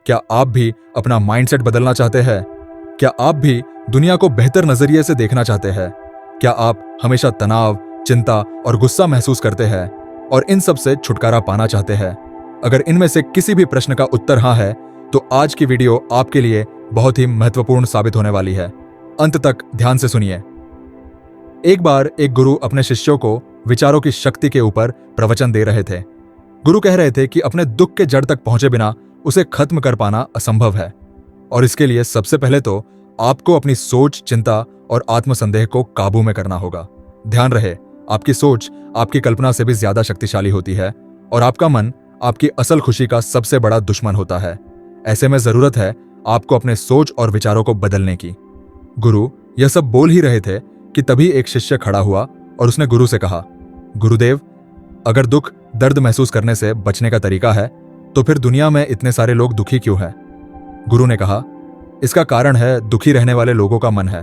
क्या आप भी अपना माइंडसेट बदलना चाहते हैं? क्या आप भी दुनिया को बेहतर नजरिए से देखना चाहते हैं? क्या आप हमेशा तनाव, चिंता और गुस्सा महसूस करते हैं और इन सब से छुटकारा पाना चाहते हैं? अगर इनमें से किसी भी प्रश्न का उत्तर हाँ है, तो आज की वीडियो आपके लिए बहुत ही महत्वपूर्ण साबित होने वाली है। अंत तक ध्यान से सुनिए। एक बार एक गुरु अपने शिष्यों को विचारों की शक्ति के ऊपर प्रवचन दे रहे थे। गुरु कह रहे थे कि अपने दुख के जड़ तक पहुंचे बिना उसे खत्म कर पाना असंभव है, और इसके लिए सबसे पहले तो आपको अपनी सोच, चिंता और आत्मसंदेह को काबू में करना होगा। ध्यान रहे, आपकी सोच आपकी कल्पना से भी ज्यादा शक्तिशाली होती है और आपका मन आपकी असल खुशी का सबसे बड़ा दुश्मन होता है। ऐसे में जरूरत है आपको अपने सोच और विचारों को बदलने की। गुरु यह सब बोल ही रहे थे कि तभी एक शिष्य खड़ा हुआ और उसने गुरु से कहा, गुरुदेव, अगर दुख दर्द महसूस करने से बचने का तरीका है, तो फिर दुनिया में इतने सारे लोग दुखी क्यों हैं? गुरु ने कहा, इसका कारण है दुखी रहने वाले लोगों का मन है।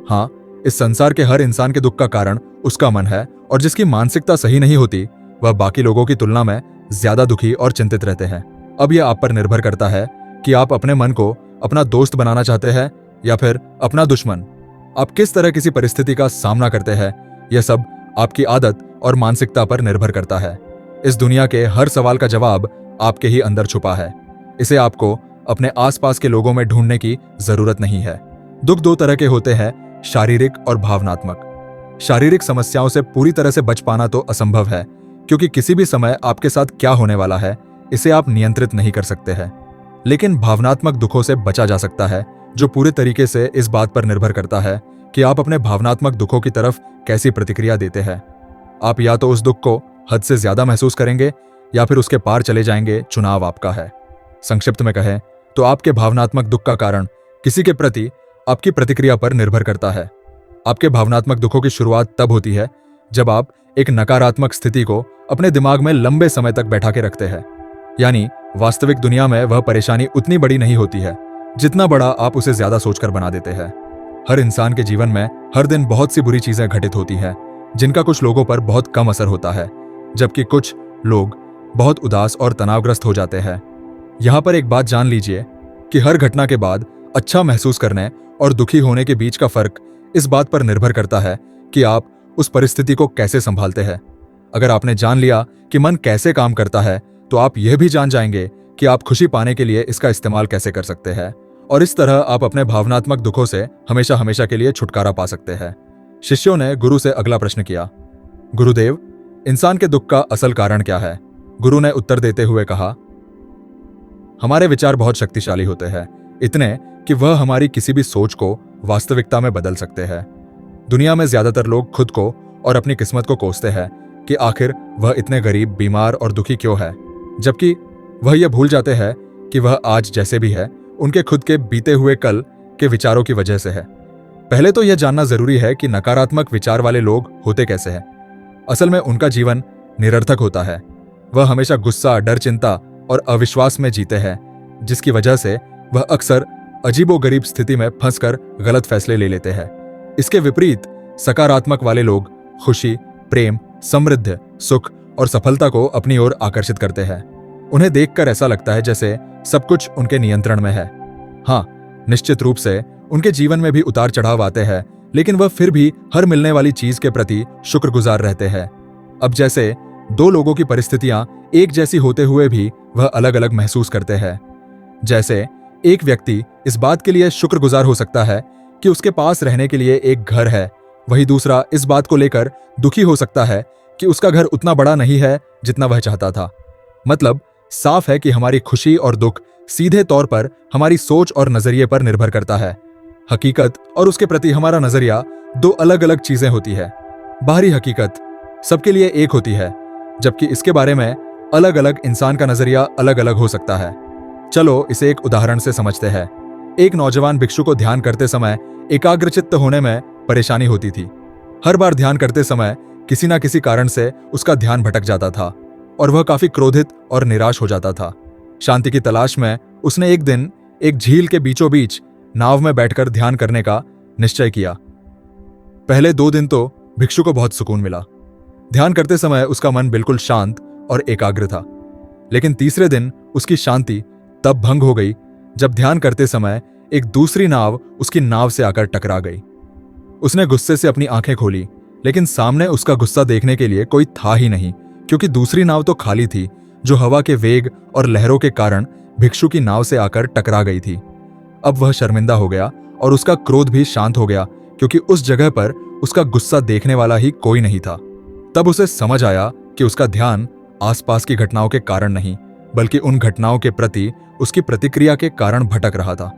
हाँ, इस संसार के हर इंसान के दुख का कारण उसका मन है, और जिसकी मानसिकता सही नहीं होती वह बाकी लोगों की तुलना में ज्यादा दुखी और चिंतित रहते हैं। अब यह आप पर निर्भर करता है कि आप अपने मन को अपना दोस्त बनाना चाहते हैं या फिर अपना दुश्मन। आप किस तरह किसी परिस्थिति का सामना करते हैं, यह सब आपकी आदत और मानसिकता पर निर्भर करता है। इस दुनिया के हर सवाल का जवाब आपके ही अंदर छुपा है। इसे आपको अपने आसपास के लोगों में ढूंढने की जरूरत नहीं है। दुख दो तरह के होते हैं, शारीरिक और भावनात्मक। शारीरिक समस्याओं से पूरी तरह से बच पाना तो असंभव है, क्योंकि किसी भी समय आपके साथ क्या होने वाला है इसे आप नियंत्रित नहीं कर सकते हैं। लेकिन भावनात्मक दुखों से बचा जा सकता है, जो पूरे तरीके से इस बात पर निर्भर करता है कि आप अपने भावनात्मक दुखों की तरफ कैसी प्रतिक्रिया देते हैं। आप या तो उस दुख को हद से ज्यादा महसूस करेंगे या फिर उसके पार चले जाएंगे। चुनाव आपका है। संक्षिप्त में कहें तो आपके भावनात्मक दुख का कारण किसी के प्रति आपकी प्रतिक्रिया पर निर्भर करता है। आपके भावनात्मक दुखों की शुरुआत तब होती है जब आप एक नकारात्मक स्थिति को अपने दिमाग में लंबे समय तक बैठा के रखते हैं। यानी वास्तविक दुनिया में वह परेशानी उतनी बड़ी नहीं होती है जितना बड़ा आप उसे ज्यादा सोचकर बना देते हैं। हर इंसान के जीवन में हर दिन बहुत सी बुरी चीजें घटित होती हैं, जिनका कुछ लोगों पर बहुत कम असर होता है, जबकि कुछ लोग बहुत उदास और तनावग्रस्त हो जाते हैं। यहां पर एक बात जान लीजिए कि हर घटना के बाद अच्छा महसूस करने और दुखी होने के बीच का फर्क इस बात पर निर्भर करता है कि आप उस परिस्थिति को कैसे संभालते हैं। अगर आपने जान लिया कि मन कैसे काम करता है, तो आप यह भी जान जाएंगे कि आप खुशी पाने के लिए इसका इस्तेमाल कैसे कर सकते हैं, और इस तरह आप अपने भावनात्मक दुखों से हमेशा हमेशा के लिए छुटकारा पा सकते हैं। शिष्यों ने गुरु से अगला प्रश्न किया, गुरुदेव, इंसान के दुख का असल कारण क्या है? गुरु ने उत्तर देते हुए कहा, हमारे विचार बहुत शक्तिशाली होते हैं, इतने कि वह हमारी किसी भी सोच को वास्तविकता में बदल सकते हैं। दुनिया में ज्यादातर लोग खुद को और अपनी किस्मत को कोसते हैं कि आखिर वह इतने गरीब, बीमार और दुखी क्यों है, जबकि वह यह भूल जाते हैं कि वह आज जैसे भी है उनके खुद के बीते हुए कल के विचारों की वजह से है। पहले तो यह जानना जरूरी है कि नकारात्मक विचार वाले लोग होते कैसे हैं। असल में उनका जीवन निरर्थक होता है। वह हमेशा गुस्सा, डर, चिंता और अविश्वास में जीते हैं, जिसकी वजह से वह अक्सर अजीबोगरीब स्थिति में फंसकर गलत फैसले ले लेते हैं। इसके विपरीत सकारात्मक वाले लोग खुशी, प्रेम, समृद्धि, सुख और सफलता को अपनी ओर आकर्षित करते हैं। उन्हें देखकर ऐसा लगता है जैसे सब कुछ उनके नियंत्रण में है। हाँ, निश्चित रूप से उनके जीवन में भी उतार चढ़ाव आते हैं, लेकिन वह फिर भी हर मिलने वाली चीज के प्रति शुक्रगुजार रहते हैं। अब जैसे दो लोगों की परिस्थितियां एक जैसी होते हुए भी वह अलग अलग महसूस करते हैं। जैसे एक व्यक्ति इस बात के लिए शुक्रगुजार हो सकता है कि उसके पास रहने के लिए एक घर है, वही दूसरा इस बात को लेकर दुखी हो सकता है कि उसका घर उतना बड़ा नहीं है जितना वह चाहता था। मतलब साफ है कि हमारी खुशी और दुख सीधे तौर पर हमारी सोच और नजरिए पर निर्भर करता है। हकीकत और उसके प्रति हमारा नजरिया दो अलग अलग चीजें होती है। बाहरी हकीकत सबके लिए एक होती है, जबकि इसके बारे में अलग अलग इंसान का नजरिया अलग अलग हो सकता है। चलो इसे एक उदाहरण से समझते हैं। एक नौजवान भिक्षु को ध्यान करते समय एकाग्रचित्त होने में परेशानी होती थी। हर बार ध्यान करते समय किसी न किसी कारण से उसका ध्यान भटक जाता था और वह काफी क्रोधित और निराश हो जाता था। शांति की तलाश में उसने एक दिन एक झील के बीचों बीच नाव में बैठकर ध्यान करने का निश्चय किया। पहले 2 दिन तो भिक्षु को बहुत सुकून मिला। ध्यान करते समय उसका मन बिल्कुल शांत और एकाग्र था। लेकिन तीसरे दिन उसकी शांति तब भंग हो गई जब ध्यान करते समय एक दूसरी नाव उसकी नाव से आकर टकरा गई। उसने गुस्से से अपनी आंखें खोली, लेकिन सामने उसका गुस्सा देखने के लिए कोई था ही नहीं, क्योंकि दूसरी नाव तो खाली थी जो हवा के वेग और लहरों के कारण भिक्षु की नाव से आकर टकरा गई थी। अब वह शर्मिंदा हो गया और उसका क्रोध भी शांत हो गया, क्योंकि उस जगह पर उसका गुस्सा देखने वाला ही कोई नहीं था। तब उसे समझ आया कि उसका ध्यान आसपास की घटनाओं के कारण नहीं, बल्कि उन घटनाओं के प्रति उसकी प्रतिक्रिया के कारण भटक रहा था।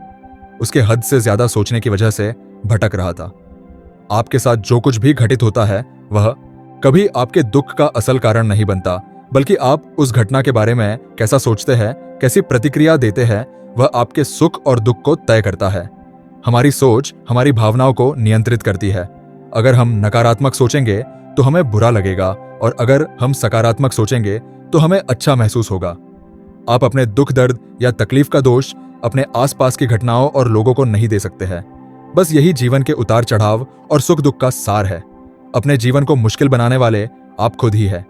उसके हद से ज्यादा सोचने की वजह से भटक रहा था। आपके साथ जो कुछ भी घटित होता है वह कभी आपके दुख का असल कारण नहीं बनता, बल्कि आप उस घटना के बारे में कैसा सोचते हैं, कैसी प्रतिक्रिया देते हैं, वह आपके सुख और दुख को तय करता है। हमारी सोच हमारी भावनाओं को नियंत्रित करती है। अगर हम नकारात्मक सोचेंगे तो हमें बुरा लगेगा, और अगर हम सकारात्मक सोचेंगे तो हमें अच्छा महसूस होगा। आप अपने दुख, दर्द या तकलीफ का दोष अपने आसपास की घटनाओं और लोगों को नहीं दे सकते हैं। बस यही जीवन के उतार चढ़ाव और सुख दुख का सार है। अपने जीवन को मुश्किल बनाने वाले आप खुद ही है।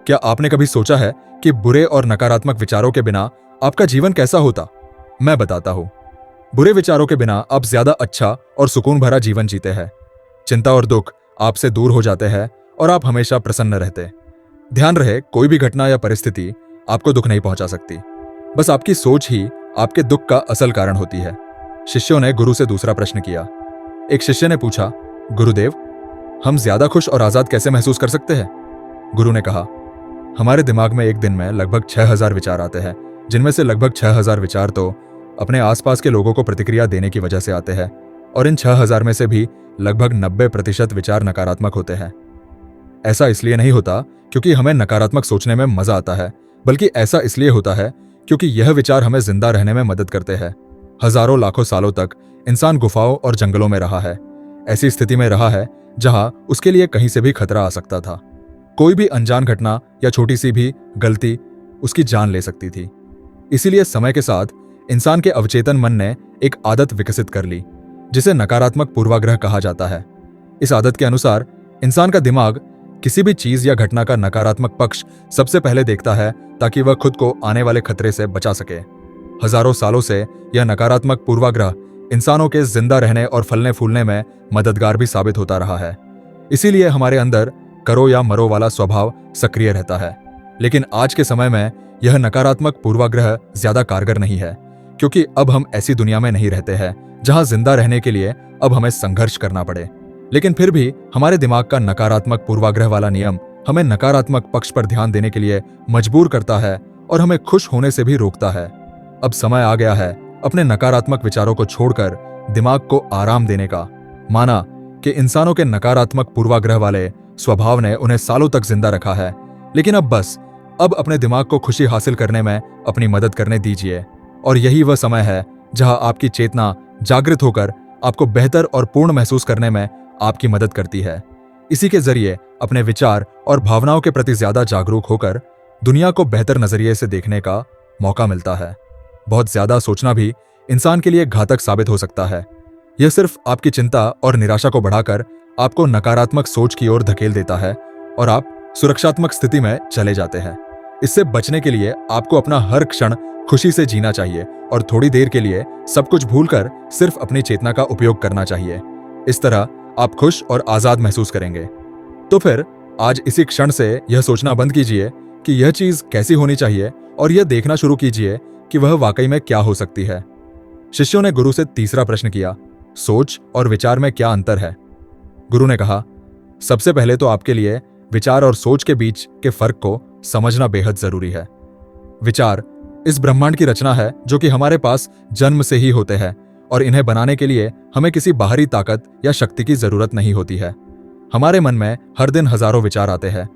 क्या आपने कभी सोचा है कि बुरे और नकारात्मक विचारों के बिना आपका जीवन कैसा होता? मैं बताता हूं। बुरे विचारों के बिना आप ज्यादा अच्छा और सुकून भरा जीवन जीते हैं। चिंता और दुख आपसे दूर हो जाते हैं और आप हमेशा प्रसन्न रहते। ध्यान रहे, कोई भी घटना या परिस्थिति आपको दुख नहीं पहुंचा सकती। बस आपकी सोच ही आपके दुख का असल कारण होती है। शिष्यों ने गुरु से दूसरा प्रश्न किया। एक शिष्य ने पूछा, गुरुदेव, हम ज्यादा खुश और आजाद कैसे महसूस कर सकते हैं? गुरु ने कहा, हमारे दिमाग में एक दिन में लगभग 6000 विचार आते हैं, जिनमें से लगभग 6000 विचार तो अपने आसपास के लोगों को प्रतिक्रिया देने की वजह से आते हैं, और इन 6000 में से भी लगभग 90% विचार नकारात्मक होते हैं। ऐसा इसलिए नहीं होता क्योंकि हमें नकारात्मक सोचने में मजा आता है, बल्कि ऐसा इसलिए होता है क्योंकि यह विचार हमें जिंदा रहने में मदद करते हैं। हजारों लाखों सालों तक इंसान गुफाओं और जंगलों में रहा है। ऐसी स्थिति में रहा है जहां उसके लिए कहीं से भी खतरा आ सकता था। कोई भी अनजान घटना या छोटी सी भी गलती उसकी जान ले सकती थी। इसीलिए समय के साथ इंसान के अवचेतन मन ने एक आदत विकसित कर ली, जिसे नकारात्मक पूर्वाग्रह कहा जाता है। इस आदत के अनुसार इंसान का दिमाग किसी भी चीज या घटना का नकारात्मक पक्ष सबसे पहले देखता है, ताकि वह खुद को आने वाले खतरे से बचा सके। हजारों सालों से यह नकारात्मक पूर्वाग्रह इंसानों के जिंदा रहने और फलने फूलने में मददगार भी साबित होता रहा है। इसीलिए हमारे अंदर करो या मरो वाला स्वभाव सक्रिय रहता है। लेकिन आज के समय में यह नकारात्मक पूर्वाग्रह ज्यादा कारगर नहीं है, क्योंकि अब हम ऐसी दुनिया में नहीं रहते हैं जहां जिंदा रहने के लिए अब हमें संघर्ष करना पड़े। लेकिन फिर भी हमारे दिमाग का नकारात्मक पूर्वाग्रह वाला नियम हमें नकारात्मक पक्ष पर ध्यान देने के लिए मजबूर करता है और हमें खुश होने से भी रोकता है। अब समय आ गया है अपने नकारात्मक विचारों को छोड़कर दिमाग को आराम देने का। माना कि इंसानों के नकारात्मक पूर्वाग्रह वाले स्वभाव ने उन्हें सालों तक जिंदा रखा है, लेकिन अब अपने दिमाग को खुशी हासिल करने में अपनी मदद करने दीजिए। और यही वह समय है जहां आपकी चेतना जागृत होकर आपको बेहतर और पूर्ण महसूस करने में आपकी मदद करती है। इसी के जरिए अपने विचार और भावनाओं के प्रति ज्यादा जागरूक होकर दुनिया को बेहतर नजरिए से देखने का मौका मिलता है। बहुत ज्यादा सोचना भी इंसान के लिए घातक साबित हो सकता है। यह सिर्फ आपकी चिंता और निराशा को बढ़ाकर आपको नकारात्मक सोच की ओर धकेल देता है और आप सुरक्षात्मक स्थिति में चले जाते हैं। इससे बचने के लिए आपको अपना हर क्षण खुशी से जीना चाहिए और थोड़ी देर के लिए सब कुछ भूलकर सिर्फ अपनी चेतना का उपयोग करना चाहिए। इस तरह आप खुश और आजाद महसूस करेंगे। तो फिर आज इसी क्षण से यह सोचना बंद कीजिए कि यह चीज कैसी होनी चाहिए और यह देखना शुरू कीजिए कि वह वाकई में क्या हो सकती है। शिष्यों ने गुरु से तीसरा प्रश्न किया, सोच और विचार में क्या अंतर है? गुरु ने कहा, सबसे पहले तो आपके लिए विचार और सोच के बीच के फर्क को समझना बेहद जरूरी है। विचार इस ब्रह्मांड की रचना है जो कि हमारे पास जन्म से ही होते हैं और इन्हें बनाने के लिए हमें किसी बाहरी ताकत या शक्ति की जरूरत नहीं होती है। हमारे मन में हर दिन हजारों विचार आते हैं,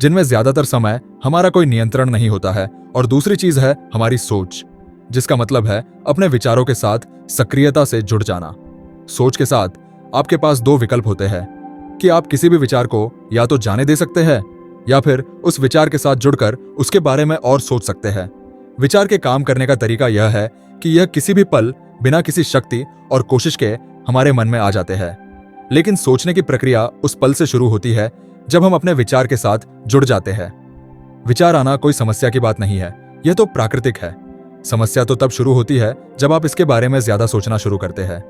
जिनमें ज्यादातर समय हमारा कोई नियंत्रण नहीं होता है। और दूसरी चीज है हमारी सोच, जिसका मतलब है अपने विचारों के साथ सक्रियता से जुड़ जाना। सोच के साथ आपके पास दो विकल्प होते हैं कि आप किसी भी विचार को या तो जाने दे सकते हैं या फिर उस विचार के साथ जुड़कर उसके बारे में और सोच सकते हैं। विचार के काम करने का तरीका यह है कि यह किसी भी पल बिना किसी शक्ति और कोशिश के हमारे मन में आ जाते हैं। लेकिन सोचने की प्रक्रिया उस पल से शुरू होती है जब हम अपने विचार के साथ जुड़ जाते हैं। विचार आना कोई समस्या की बात नहीं है, यह तो प्राकृतिक है। समस्या तो तब शुरू होती है जब आप इसके बारे में ज्यादा सोचना शुरू करते हैं।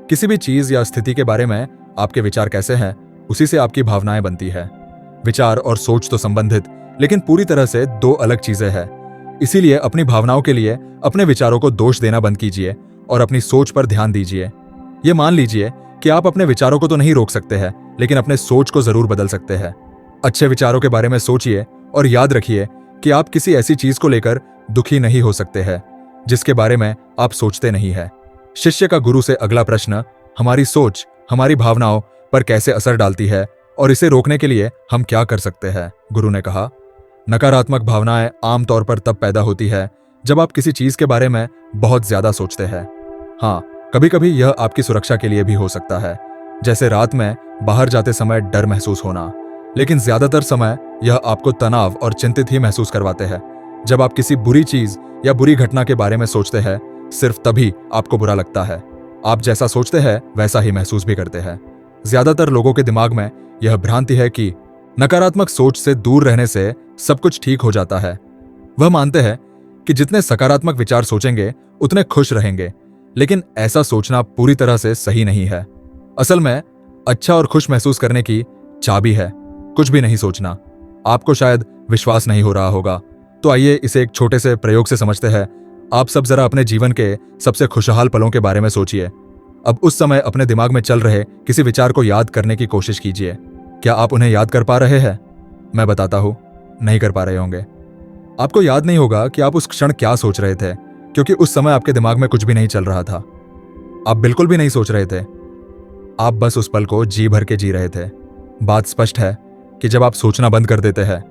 किसी भी चीज या स्थिति के बारे में आपके विचार कैसे हैं, उसी से आपकी भावनाएं बनती है। विचार और सोच तो संबंधित, लेकिन पूरी तरह से दो अलग चीजें हैं। इसीलिए अपनी भावनाओं के लिए अपने विचारों को दोष देना बंद कीजिए और अपनी सोच पर ध्यान दीजिए। ये मान लीजिए कि आप अपने विचारों को तो नहीं रोक सकते हैं, लेकिन अपने सोच को जरूर बदल सकते हैं। अच्छे विचारों के बारे में सोचिए और याद रखिए कि आप किसी ऐसी चीज को लेकर दुखी नहीं हो सकते हैं जिसके बारे में आप सोचते नहीं है। शिष्य का गुरु से अगला प्रश्न, हमारी सोच हमारी भावनाओं पर कैसे असर डालती है और इसे रोकने के लिए हम क्या कर सकते हैं? गुरु ने कहा, नकारात्मक भावनाएं आमतौर पर तब पैदा होती है जब आप किसी चीज के बारे में बहुत ज्यादा सोचते हैं। हाँ, कभी कभी यह आपकी सुरक्षा के लिए भी हो सकता है, जैसे रात में बाहर जाते समय डर महसूस होना, लेकिन ज्यादातर समय यह आपको तनाव और चिंतित ही महसूस करवाते हैं। जब आप किसी बुरी चीज या बुरी घटना के बारे में सोचते हैं, सिर्फ तभी आपको बुरा लगता है। आप जैसा सोचते हैं वैसा ही महसूस भी करते हैं। ज्यादातर लोगों के दिमाग में यह भ्रांति है कि नकारात्मक सोच से दूर रहने से सब कुछ ठीक हो जाता है। वह मानते हैं कि जितने सकारात्मक विचार सोचेंगे उतने खुश रहेंगे, लेकिन ऐसा सोचना पूरी तरह से सही नहीं है। असल में अच्छा और खुश महसूस करने की चाबी है कुछ भी नहीं सोचना। आपको शायद विश्वास नहीं हो रहा होगा, तो आइए इसे एक छोटे से प्रयोग से समझते हैं। आप सब जरा अपने जीवन के सबसे खुशहाल पलों के बारे में सोचिए। अब उस समय अपने दिमाग में चल रहे किसी विचार को याद करने की कोशिश कीजिए। क्या आप उन्हें याद कर पा रहे हैं? मैं बताता हूं, नहीं कर पा रहे होंगे। आपको याद नहीं होगा कि आप उस क्षण क्या सोच रहे थे, क्योंकि उस समय आपके दिमाग में कुछ भी नहीं चल रहा था। आप बिल्कुल भी नहीं सोच रहे थे, आप बस उस पल को जी भर के जी रहे थे। बात स्पष्ट है कि जब आप सोचना बंद कर देते हैं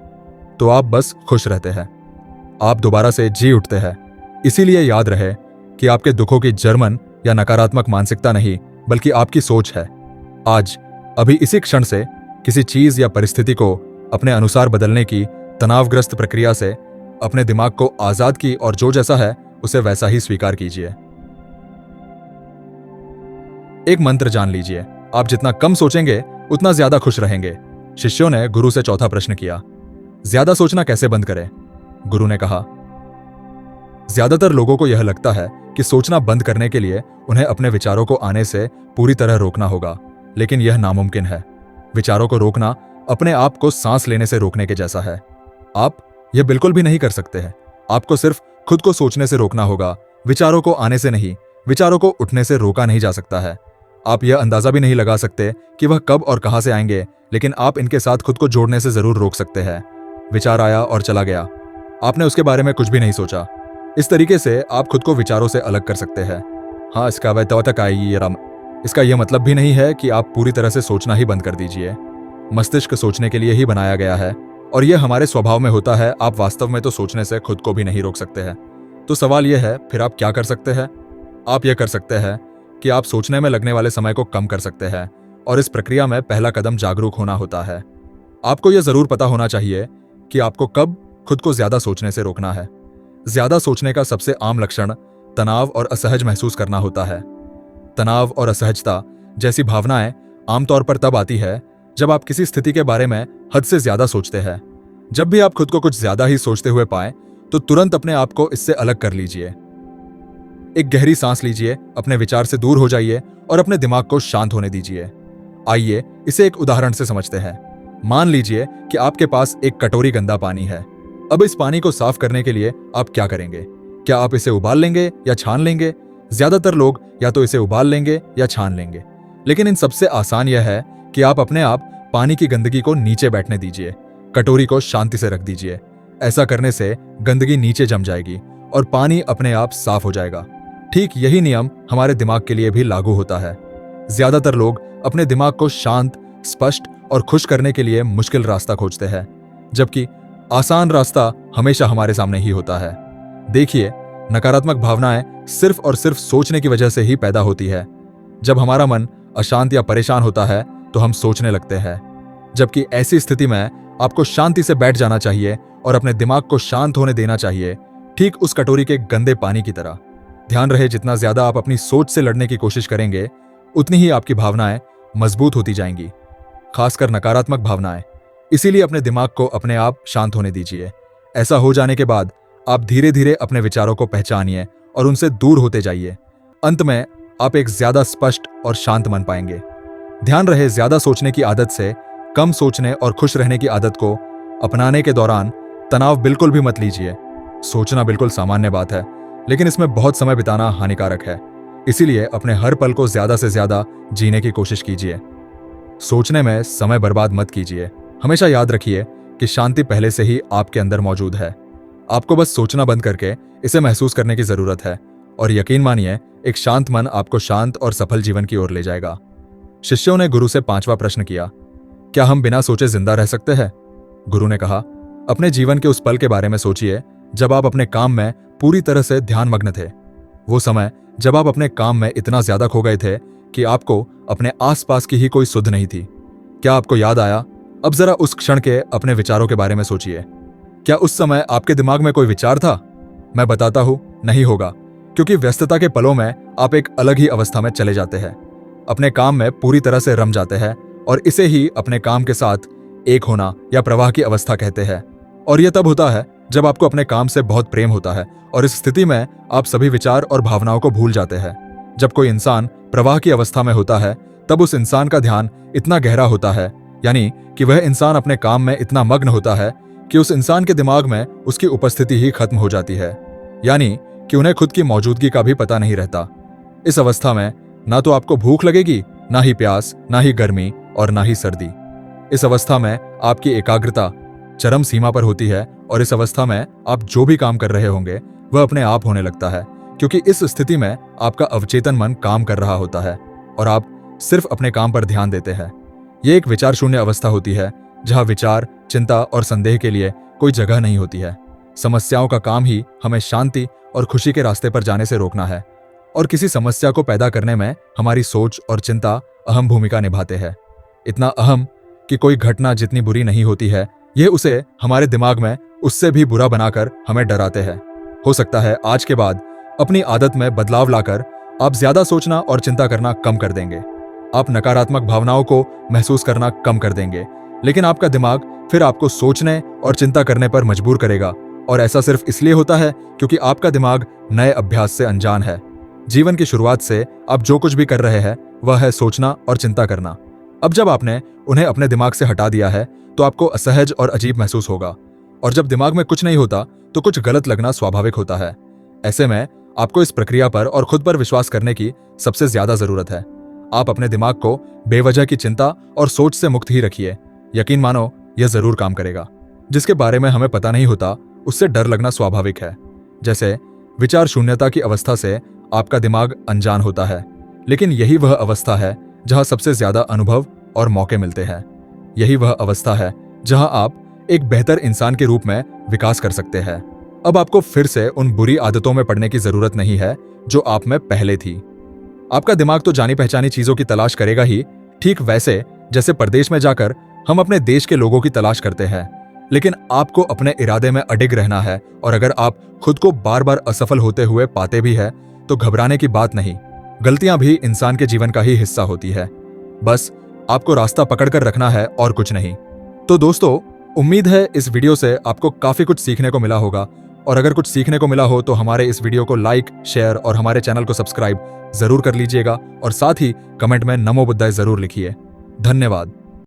तो आप बस खुश रहते हैं, आप दोबारा से जी उठते हैं। इसीलिए याद रहे कि आपके दुखों की जर्मन या नकारात्मक मानसिकता नहीं, बल्कि आपकी सोच है। आज अभी इसी क्षण से किसी चीज या परिस्थिति को अपने अनुसार बदलने की तनावग्रस्त प्रक्रिया से अपने दिमाग को आजाद की और जो जैसा है उसे वैसा ही स्वीकार कीजिए। एक मंत्र जान लीजिए, आप जितना कम सोचेंगे उतना ज्यादा खुश रहेंगे। शिष्यों ने गुरु से चौथा प्रश्न किया, ज्यादा सोचना कैसे बंद करें? गुरु ने कहा, ज्यादातर लोगों को यह लगता है कि सोचना बंद करने के लिए उन्हें अपने विचारों को आने से पूरी तरह रोकना होगा, लेकिन यह नामुमकिन है। विचारों को रोकना अपने आप को सांस लेने से रोकने के जैसा है। आप यह बिल्कुल भी नहीं कर सकते हैं। आपको सिर्फ खुद को सोचने से रोकना होगा, विचारों को आने से नहीं। विचारों को उठने से रोका नहीं जा सकता है। आप यह अंदाजा भी नहीं लगा सकते कि वह कब और कहां से आएंगे, लेकिन आप इनके साथ खुद को जोड़ने से जरूर रोक सकते हैं। विचार आया और चला गया, आपने उसके बारे में कुछ भी नहीं सोचा। इस तरीके से आप खुद को विचारों से अलग कर सकते हैं। हाँ, इसका वह तक आएगी रम। इसका यह मतलब भी नहीं है कि आप पूरी तरह से सोचना ही बंद कर दीजिए। मस्तिष्क सोचने के लिए ही बनाया गया है और यह हमारे स्वभाव में होता है। आप वास्तव में तो सोचने से खुद को भी नहीं रोक सकते हैं। तो सवाल यह है, फिर आप क्या कर सकते हैं? आप यह कर सकते हैं कि आप सोचने में लगने वाले समय को कम कर सकते हैं, और इस प्रक्रिया में पहला कदम जागरूक होना होता है। आपको यह जरूर पता होना चाहिए कि आपको कब खुद को ज्यादा सोचने से रोकना है। ज्यादा सोचने का सबसे आम लक्षण तनाव और असहज महसूस करना होता है। तनाव और असहजता जैसी भावनाएं आमतौर पर तब आती है जब आप किसी स्थिति के बारे में हद से ज्यादा सोचते हैं। जब भी आप खुद को कुछ ज्यादा ही सोचते हुए पाएं, तो तुरंत अपने आप को इससे अलग कर लीजिए। एक गहरी सांस लीजिए, अपने विचार से दूर हो जाइए और अपने दिमाग को शांत होने दीजिए। आइए इसे एक उदाहरण से समझते हैं। मान लीजिए कि आपके पास एक कटोरी गंदा पानी है। अब इस पानी को साफ करने के लिए आप क्या करेंगे? क्या आप इसे उबाल लेंगे या छान लेंगे? ज्यादातर लोग या तो इसे उबाल लेंगे या छान लेंगे, लेकिन इन सबसे आसान यह है कि आप अपने आप पानी की गंदगी को नीचे बैठने दीजिए। कटोरी को शांति से रख दीजिए। ऐसा करने से गंदगी नीचे जम जाएगी और पानी अपने आप साफ हो जाएगा। ठीक यही नियम हमारे दिमाग के लिए भी लागू होता है। ज्यादातर लोग अपने दिमाग को शांत, स्पष्ट और खुश करने के लिए मुश्किल रास्ता खोजते हैं, जबकि आसान रास्ता हमेशा हमारे सामने ही होता है। देखिए, नकारात्मक भावनाएं सिर्फ और सिर्फ सोचने की वजह से ही पैदा होती है। जब हमारा मन अशांत या परेशान होता है तो हम सोचने लगते हैं, जबकि ऐसी स्थिति में आपको शांति से बैठ जाना चाहिए और अपने दिमाग को शांत होने देना चाहिए, ठीक उस कटोरी के गंदे पानी की तरह। ध्यान रहे, जितना ज्यादा आप अपनी सोच से लड़ने की कोशिश करेंगे, उतनी ही आपकी भावनाएं मजबूत होती जाएंगी, खासकर नकारात्मक भावनाएं। इसीलिए अपने दिमाग को अपने आप शांत होने दीजिए। ऐसा हो जाने के बाद आप धीरे धीरे अपने विचारों को पहचानिए और उनसे दूर होते जाइए। अंत में आप एक ज्यादा स्पष्ट और शांत मन पाएंगे। ध्यान रहे, ज्यादा सोचने की आदत से कम सोचने और खुश रहने की आदत को अपनाने के दौरान तनाव बिल्कुल भी मत लीजिए। सोचना बिल्कुल सामान्य बात है, लेकिन इसमें बहुत समय बिताना हानिकारक है। इसीलिए अपने हर पल को ज्यादा से ज्यादा जीने की कोशिश कीजिए। सोचने में समय बर्बाद मत कीजिए। हमेशा याद रखिए कि शांति पहले से ही आपके अंदर मौजूद है। आपको बस सोचना बंद करके इसे महसूस करने की जरूरत है, और यकीन मानिए, एक शांत मन आपको शांत और सफल जीवन की ओर ले जाएगा। शिष्यों ने गुरु से 5वां प्रश्न किया, क्या हम बिना सोचे जिंदा रह सकते हैं? गुरु ने कहा, अपने जीवन के उस पल के बारे में सोचिए जब आप अपने काम में पूरी तरह से ध्यानमग्न थे। वो समय जब आप अपने काम में इतना ज्यादा खो गए थे कि आपको अपने आसपास की ही कोई सुध नहीं थी। क्या आपको याद आया? अब जरा उस क्षण के अपने विचारों के बारे में सोचिए। क्या उस समय आपके दिमाग में कोई विचार था? मैं बताता हूं, नहीं होगा, क्योंकि व्यस्तता के पलों में आप एक अलग ही अवस्था में चले जाते हैं। अपने काम में पूरी तरह से रम जाते हैं, और इसे ही अपने काम के साथ एक होना या प्रवाह की अवस्था कहते हैं। और यह तब होता है जब आपको अपने काम से बहुत प्रेम होता है, और इस स्थिति में आप सभी विचार और भावनाओं को भूल जाते हैं। जब कोई इंसान प्रवाह की अवस्था में होता है, तब उस इंसान का ध्यान इतना गहरा होता है, यानी कि वह इंसान अपने काम में इतना मग्न होता है कि उस इंसान के दिमाग में उसकी उपस्थिति ही खत्म हो जाती है, यानी कि उन्हें खुद की मौजूदगी का भी पता नहीं रहता। इस अवस्था में ना तो आपको भूख लगेगी, ना ही प्यास, ना ही गर्मी और ना ही सर्दी। इस अवस्था में आपकी एकाग्रता चरम सीमा पर होती है, और इस अवस्था में आप जो भी काम कर रहे होंगे वह अपने आप होने लगता है, क्योंकि इस स्थिति में आपका अवचेतन मन काम कर रहा होता है और आप सिर्फ अपने काम पर ध्यान देते हैं। यह एक विचार शून्य अवस्था होती है, जहां विचार, चिंता और संदेह के लिए कोई जगह नहीं होती है। समस्याओं का काम ही हमें शांति और खुशी के रास्ते पर जाने से रोकना है, और किसी समस्या को पैदा करने में हमारी सोच और चिंता अहम भूमिका निभाते हैं। इतना अहम कि कोई घटना जितनी बुरी नहीं होती है, ये उसे हमारे दिमाग में उससे भी बुरा बनाकर हमें डराते हैं। हो सकता है आज के बाद अपनी आदत में बदलाव लाकर आप ज्यादा सोचना और चिंता करना कम कर देंगे। आप नकारात्मक भावनाओं को महसूस करना कम कर देंगे, लेकिन आपका दिमाग फिर आपको सोचने और चिंता करने पर मजबूर करेगा, और ऐसा सिर्फ इसलिए होता है क्योंकि आपका दिमाग नए अभ्यास से अनजान है। जीवन की शुरुआत से आप जो कुछ भी कर रहे हैं वह है सोचना और चिंता करना। अब जब आपने उन्हें अपने दिमाग से हटा दिया है तो आपको असहज और अजीब महसूस होगा, और जब दिमाग में कुछ नहीं होता तो कुछ गलत लगना स्वाभाविक होता है। ऐसे में आपको इस प्रक्रिया पर और खुद पर विश्वास करने की सबसे ज्यादा जरूरत है। आप अपने दिमाग को बेवजह की चिंता और सोच से मुक्त ही रखिए। यकीन मानो, यह जरूर काम करेगा। जिसके बारे में हमें पता नहीं होता उससे डर लगना स्वाभाविक है। जैसे विचार शून्यता की अवस्था से आपका दिमाग अनजान होता है, लेकिन यही वह अवस्था है जहां सबसे ज्यादा अनुभव और मौके मिलते हैं। यही वह अवस्था है जहां आप एक बेहतर इंसान के रूप में विकास कर सकते हैं। अब आपको फिर से उन बुरी आदतों में पड़ने की जरूरत नहीं है जो आप में पहले थी। आपका दिमाग तो जानी पहचानी चीजों की तलाश करेगा ही, ठीक वैसे जैसे परदेश में जाकर हम अपने देश के लोगों की तलाश करते हैं। लेकिन आपको अपने इरादे में अडिग रहना है, और अगर आप खुद को बार बार असफल होते हुए पाते भी है तो घबराने की बात नहीं। गलतियां भी इंसान के जीवन का ही हिस्सा होती है। बस आपको रास्ता पकड़कर रखना है और कुछ नहीं। तो दोस्तों, उम्मीद है इस वीडियो से आपको काफी कुछ सीखने को मिला होगा, और अगर कुछ सीखने को मिला हो तो हमारे इस वीडियो को लाइक, शेयर और हमारे चैनल को सब्सक्राइब जरूर कर लीजिएगा, और साथ ही कमेंट में नमो बुद्धाय जरूर लिखिए। धन्यवाद।